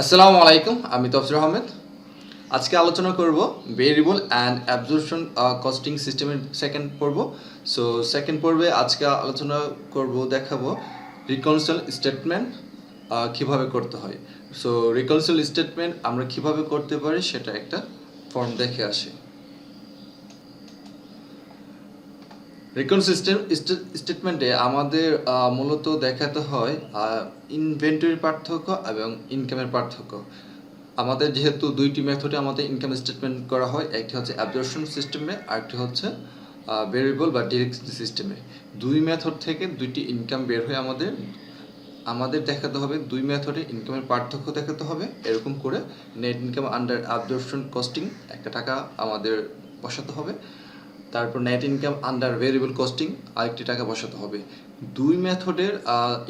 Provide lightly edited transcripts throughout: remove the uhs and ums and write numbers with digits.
আসসালামু আলাইকুম, আমি তফসির আহমেদ। আজকে আলোচনা করব ভেরিয়েবল অ্যান্ড অ্যাবজর্পশন কস্টিং সিস্টেমের সেকেন্ড পর্ব। সো সেকেন্ড পর্বে আজকে আলোচনা করব, দেখাবো রিকনসিল স্টেটমেন্ট কিভাবে করতে হয়। সো রিকনসিল স্টেটমেন্ট আমরা কিভাবে করতে পারি সেটা একটা ফর্ম দেখে আসি। রিকনসিল স্টেটমেন্টে আমাদের মূলত দেখাতে হয় ইনভেন্টরির পার্থক্য এবং ইনকামের পার্থক্য। আমাদের যেহেতু দুইটি মেথডে আমাদের ইনকাম স্টেটমেন্ট করা হয়, একটি হচ্ছে অ্যাবজর্পশন সিস্টেমে, আরেকটি হচ্ছে ভেরিয়েবল বা ডিরেক্ট সিস্টেমে। দুই মেথড থেকে দুইটি ইনকাম বের হয়ে আমাদের দেখাতে হবে, দুই মেথডে ইনকামের পার্থক্য দেখাতে হবে। এরকম করে net income under absorption costing একটা টাকা আমাদের বসাতে হবে। তারপর net income under variable costing আরেকটি টাকা বসাতে হবে। দুই মেথডের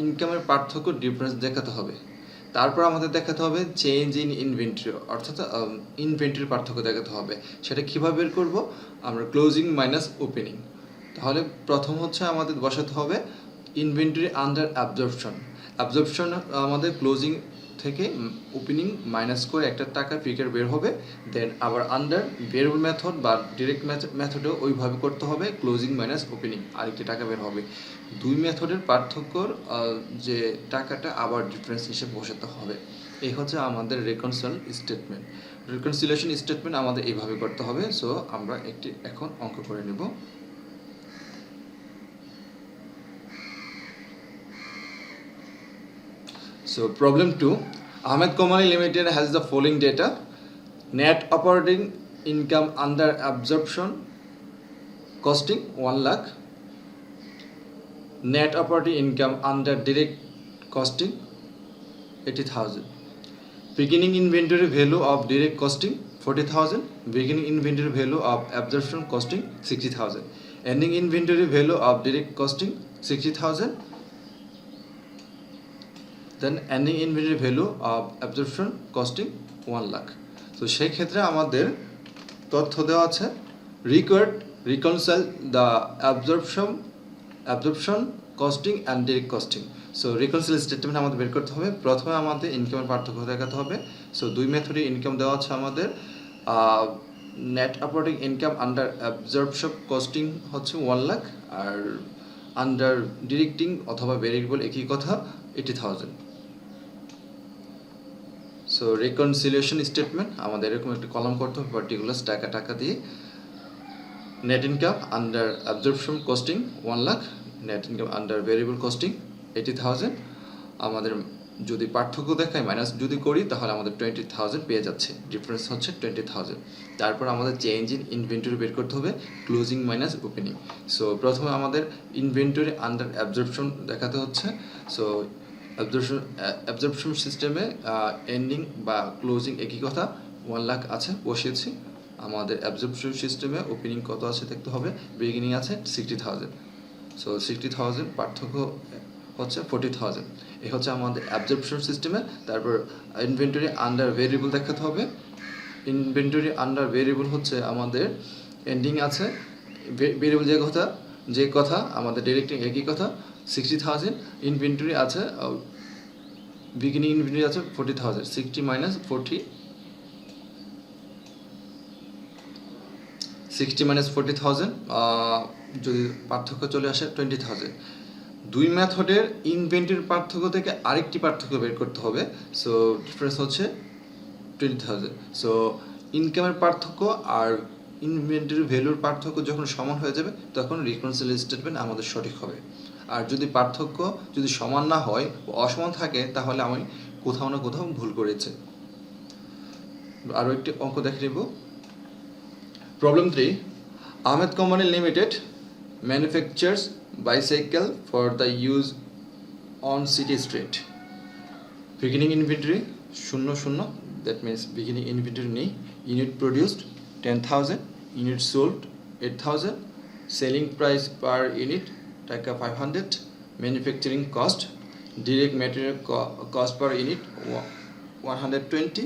ইনকামের পার্থক্য ডিফারেন্স দেখাতে হবে। তারপর আমাদের দেখাতে হবে চেঞ্জ ইন ইনভেন্টরি, অর্থাৎ ইনভেন্টরির পার্থক্য দেখাতে হবে। সেটা কীভাবে বের করব? আমরা ক্লোজিং মাইনাস ওপেনিং। তাহলে প্রথম হচ্ছে আমাদের বসাতে হবে ইনভেন্টরি আন্ডার অ্যাবজর্পশন। অ্যাবজর্পশন আমাদের ক্লোজিং থেকে ওপেনিং মাইনাস করে একটা টাকা ফিগার বের হবে। দেন আবার আন্ডার ভেরিয়েবল মেথড বা ডিরেক্ট মেথডেও ওইভাবে করতে হবে, ক্লোজিং মাইনাস ওপেনিং আরেকটি টাকা বের হবে। দুই মেথডের পার্থক্যর যে টাকাটা আবার ডিফারেন্স হিসেবে বসাতে হবে। এই হচ্ছে আমাদের রিকনসিল স্টেটমেন্ট। রিকনসিলিয়েশন স্টেটমেন্ট আমাদের এইভাবে করতে হবে। সো আমরা একটি এখন অঙ্ক করে নেব। So problem 2, Ahmed Komali Limited has the following data: net operating income under absorption costing 1 lakh, net operating income under direct costing 80,000, beginning inventory value of direct costing 40,000, beginning inventory value of absorption costing 60,000, ending inventory value of direct costing 60,000, then ending inventory value of absorption costing 1 lakh. তো সেই ক্ষেত্রে আমাদের তথ্য দেওয়া আছে required reconcile the absorption costing and direct costing. So reconcile statement আমাদের বের করতে হবে। প্রথমে আমাদের ইনকামের পার্থক্য দেখাতে হবে। সো দুই মেথডে ইনকাম দেওয়া আছে আমাদের। Net operating income under absorption costing হচ্ছে 1 লাখ, আর আন্ডার ডিরেক্টিং অথবা ভেরিয়েবল একই কথা 80,000। সো রিকনসিলিয়েশন স্টেটমেন্ট আমাদের এরকম একটা কলাম করতে হবে, পার্টিকুলার টাকা দিয়ে net income under absorption costing 1 lakh, net income under variable costing 80,000। আমাদের যদি পার্থক্য দেখায় মাইনাস যদি করি তাহলে আমাদের 20,000 পেয়ে যাচ্ছে, ডিফারেন্স হচ্ছে 20,000। তারপর আমাদের চেঞ্জ ইন ইনভেন্টরি বের করতে হবে, ক্লোজিং মাইনাস ওপেনিং। প্রথমে আমাদের ইনভেন্টরি আন্ডার অ্যাবজর্পশন দেখাতে হচ্ছে। সো অ্যাবজর্পশন সিস্টেমে এন্ডিং বা ক্লোজিং একই কথা, 1 লাখ আছে বসিয়েছি। আমাদের অ্যাবজর্পশন সিস্টেমে ওপেনিং কত আছে দেখতে হবে, বিগিনিং আছে 60,000। সো 60,000 পার্থক্য হচ্ছে 40,000। এই হচ্ছে আমাদের অ্যাবজর্পশন সিস্টেমে। তারপর ইনভেন্টরি আন্ডার ভেরিয়েবল দেখাতে হবে। ইনভেন্টরি আন্ডার ভেরিয়েবল হচ্ছে আমাদের এন্ডিং আছে ভেরিয়েবল যে কথা আমাদের ডিরেক্টিং একই কথা 60,000। ইনভেন্টরি আছে বিগিনিং ইনভেন্টরি আছে 40,000, 60 মাইনাস 40,000 যদি পার্থক্য চলে আসে 20,000। দুই মেথডের ইনভেন্টরির পার্থক্য থেকে আরেকটি পার্থক্য বের করতে হবে। সো ডিফারেন্স হচ্ছে 20,000। সো ইনকামের পার্থক্য আর ইনভেন্টরি ভ্যালুর পার্থক্য যখন সমান হয়ে যাবে তখন রিকনসিল স্টেটমেন্ট আমাদের সঠিক হবে। আর যদি পার্থক্য যদি সমান না হয় বা অসমান থাকে তাহলে আমি কোথাও না কোথাও ভুল করেছি। আরও একটি অঙ্ক দেখে নেব। Problem 3, Ahmed Company Limited manufactures bicycle for the use on city street. Beginning inventory 00, that means beginning inventory নেই। Unit produced 10,000, unit sold 8,000, selling price per unit টাকা 500, manufacturing cost direct material cost per unit 120,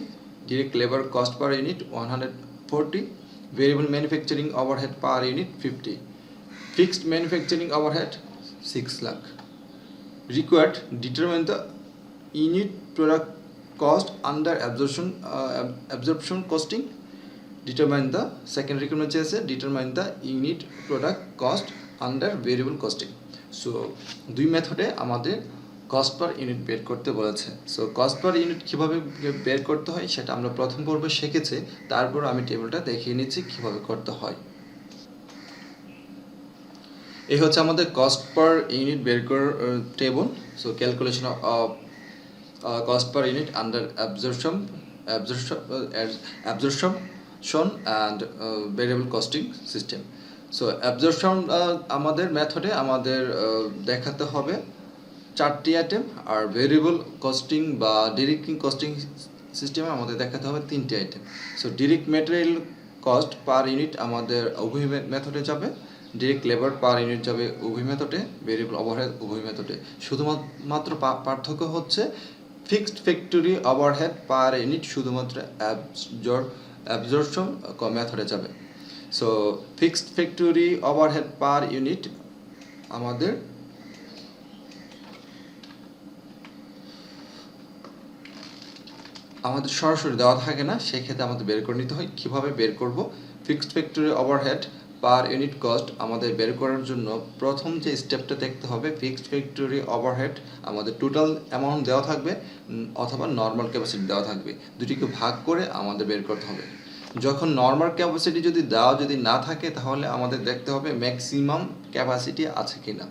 direct labor cost per unit 140, variable manufacturing overhead per unit 50, fixed manufacturing overhead 6 lakh. Required determine the unit product cost under absorption costing. Determine the second requirement চেয়েছে determine the unit product cost under variable costing. So দুই মেথডে আমাদের cost per unit বের করতে বলেছে। So cost per unit কীভাবে বের করতে হয় সেটা আমরা প্রথম পর্বে শিখেছি, তারপর আমি টেবিলটা দেখিয়ে নিচ্ছি কীভাবে করতে হয়। এই হচ্ছে আমাদের কস্ট পার ইউনিট বের করার table. So calculation of cost per unit under absorption and variable costing system. So absorption আমাদের মেথডে আমাদের দেখাতে হবে 4টি আইটেম, আর ভেরিয়েবল কস্টিং বা ডিরেক্ট কস্টিং সিস্টেমে আমাদের দেখাতে হবে 3টি item. So direct material cost per unit আমাদের উভয় মেথডে যাবে, ডিরেক্ট লেবার পার ইউনিট যাবে উভয় মেথডে, ভেরিয়েবল ওভারহেড উভয় মেথডে। শুধুমাত্র পার্থক্য হচ্ছে fixed factory overhead per unit শুধুমাত্র অ্যাবজর্পশন মেথডে যাবে। So fixed factory overhead per unit আমাদের সরাসরি দেওয়া থাকে না, সেক্ষেত্রে আমাদের বের করে নিতে হয়। কীভাবে বের করব? Fixed factory overhead per unit cost আমাদের বের করার জন্য প্রথম যে স্টেপটা দেখতে হবে, ফিক্সড ফ্যাক্টরি ওভারহেড আমাদের টোটাল অ্যামাউন্ট দেওয়া থাকবে অথবা নর্মাল ক্যাপাসিটি দেওয়া থাকবে, দুটিকে ভাগ করে আমাদের বের করতে হবে। যখন নর্মাল ক্যাপাসিটি যদি না থাকে তাহলে আমাদের দেখতে হবে ম্যাক্সিমাম ক্যাপাসিটি আছে কিনা,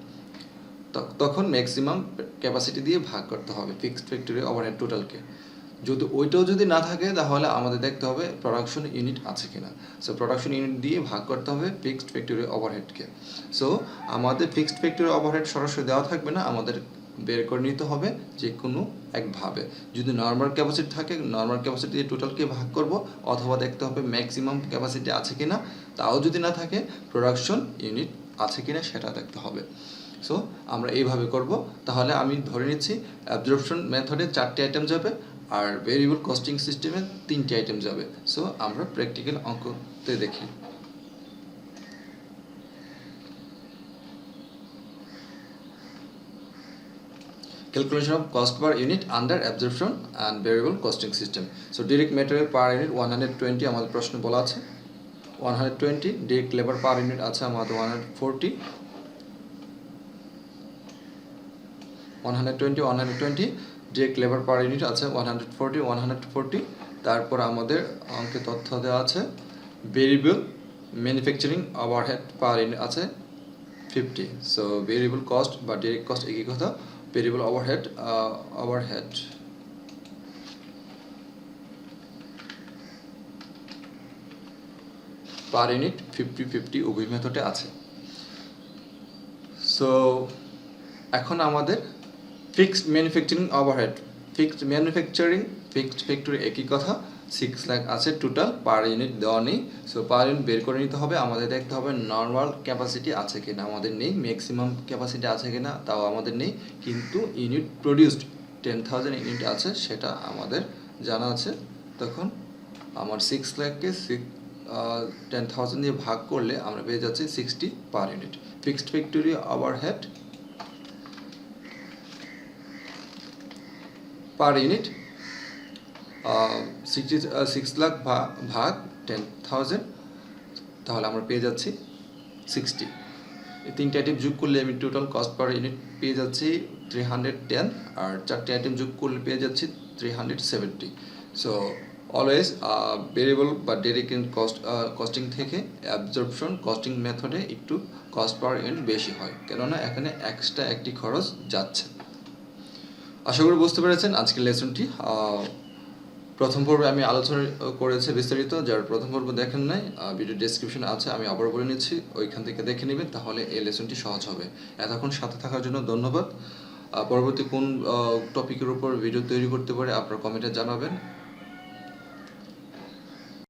তখন ম্যাক্সিমাম ক্যাপাসিটি দিয়ে ভাগ করতে হবে ফিক্সড ফ্যাক্টরি ওভারহেড টোটালকে। যদি ওইটাও যদি না থাকে তাহলে আমাদের দেখতে হবে প্রোডাকশন ইউনিট আছে কিনা। সো প্রোডাকশন ইউনিট দিয়ে ভাগ করতে হবে ফিক্সড ফ্যাক্টরি ওভারহেডকে। সো আমাদের ফিক্সড ফ্যাক্টরি ওভারহেড সরাসরি দেওয়া থাকবে না, আমাদের বের করে নিতে হবে যে কোনো একভাবে। যদি নর্মাল ক্যাপাসিটি থাকে নর্মাল ক্যাপাসিটি দিয়ে টোটালকে ভাগ করব, অথবা দেখতে হবে ম্যাক্সিমাম ক্যাপাসিটি আছে কিনা, তাও যদি না থাকে প্রোডাকশন ইউনিট আছে কিনা সেটা দেখতে হবে। সো আমরা এইভাবে করব। তাহলে আমি ধরে নিচ্ছি অ্যাবজর্পশন মেথডে 4টি আইটেম যাবে আর ভেরিয়েবল কস্টিং সিস্টেমে 3টি আইটেম যাবে। সো আমরা প্র্যাকটিক্যাল অঙ্কতে দেখি। Calculation of cost per unit under absorption and variable costing system. So direct material per unit 120 আমাদের প্রশ্ন বলা আছে 120, direct labor per unit আছে আমাদের 140, 120 direct labor per unit আছে 140। তারপর আমাদের অঙ্কে তথ্য দেওয়া আছে variable manufacturing overhead per unit আছে 50। সো ভেরিয়েবল কস্ট বা ডিরেক্ট কস্ট একই কথা, ভেরিয়েবল ওভারহেড পার ইউনিট 50 উভয় মেথডে আছে। সো এখন আমাদের fixed manufacturing overhead, fixed factory একই কথা, 6 লাখ আছে টোটাল, পার ইউনিট দেওয়া নেই। সো পার ইউনিট বের করে নিতে হবে। আমাদের দেখতে হবে নর্মাল ক্যাপাসিটি আছে কিনা, আমাদের নেই। ম্যাক্সিমাম ক্যাপাসিটি আছে কিনা, তাও আমাদের নেই। কিন্তু ইউনিট প্রডিউসড 10,000 ইউনিট আছে, সেটা আমাদের জানা আছে। তখন আমার 6 লাখকে 10,000 দিয়ে ভাগ করলে আমরা পেয়ে যাচ্ছি 60 per unit. Fixed factory overhead per unit 6 lakh ভাগ 10,000, তাহলে আমরা পেয়ে যাচ্ছি 60। এই 3টি আইটেম যোগ করলে আমি টোটাল কস্ট পার ইউনিট পেয়ে যাচ্ছি 310, আর 4টি আইটেম যোগ করলে পেয়ে যাচ্ছি 370। সো অলওয়েজ ভেরিয়েবল বা ডাইরেক্ট কস্টিং থেকে অ্যাবজর্পশন কস্টিং মেথডে একটু কস্ট পার ইউনিট বেশি হয়, কেননা এখানে এক্সট্রা একটি খরচ যাচ্ছে। আশা করি বুঝতে পেরেছেন আজকের লেসনটি। প্রথম পর্বে আমি আলোচনা করেছি বিস্তারিত, যারা প্রথম পর্ব দেখেন নাই ভিডিও ডেসক্রিপশনে আছে, আমি আবার বলে নিচ্ছি, ওইখান থেকে দেখে নেবেন, তাহলে এই লেসনটি সহজ হবে। এতক্ষণ সাথে থাকার জন্য ধন্যবাদ। পরবর্তী কোন টপিকের উপর ভিডিও তৈরি করতে পারে আপনার কমেন্টে জানাবেন।